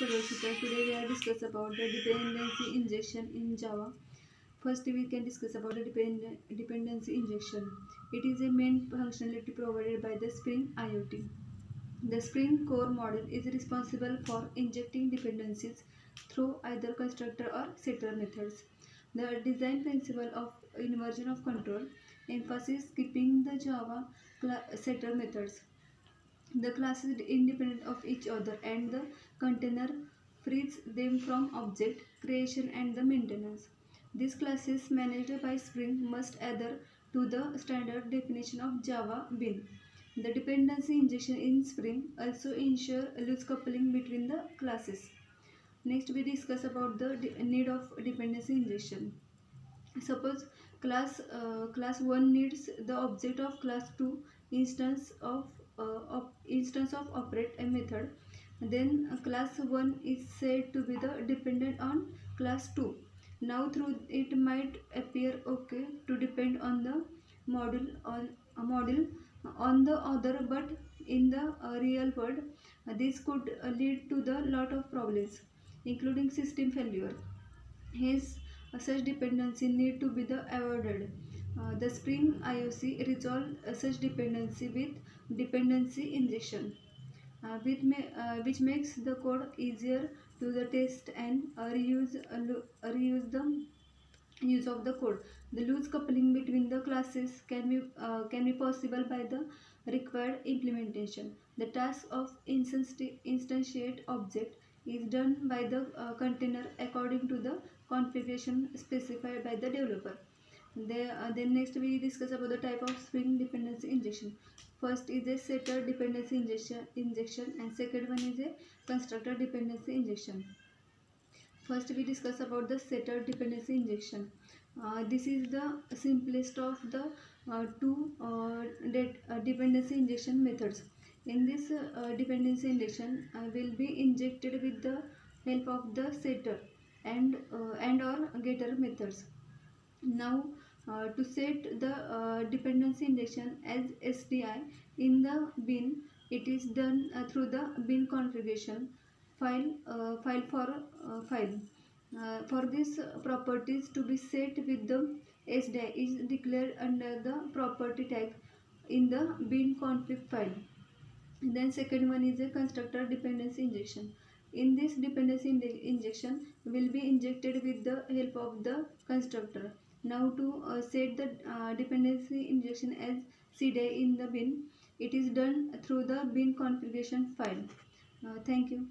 Parvashita. Today we are discuss about the dependency injection in Java. First, we can discuss about the dependency injection. It is a main functionality provided by the Spring IoT. The Spring Core model is responsible for injecting dependencies through either constructor or setter methods. The design principle of inversion of control emphasizes keeping the Java setter methods the classes independent of each other and the container frees them from object creation and the maintenance. These classes managed by Spring must adhere to the standard definition of Java Bean. The dependency injection in Spring also ensure loose coupling between the classes. Next we discuss about the need of dependency injection. Suppose class 1 needs the object of class 2 instance of operate a method, then class 1 is said to be the dependent on class 2. Now through it might appear okay to depend on the model on a model on the other, but in the real world this could lead to the lot of problems including system failure. Hence, such dependency need to be avoided. The Spring IOC resolve such dependency with dependency injection, which makes the code easier to the test and reuse the use of the code. The loose coupling between the classes can be possible by the required implementation. The task of instantiate object is done by the container according to the configuration specified by the developer. Then next we discuss about the type of Spring dependency injection. First is a setter dependency injection and second one is a constructor dependency injection. First we discuss about the setter dependency injection. This is the simplest of the two dependency injection methods. In this dependency injection will be injected with the help of the setter and or getter methods. Now to set the dependency injection as SDI in the bin, it is done through the bin configuration file. For this properties to be set with the SDI is declared under the property tag in the bin config file. Then second one is a constructor dependency injection. In this dependency injection will be injected with the help of the constructor. Now to set the dependency injection as CDI in the bin, it is done through the bin configuration file. Thank you.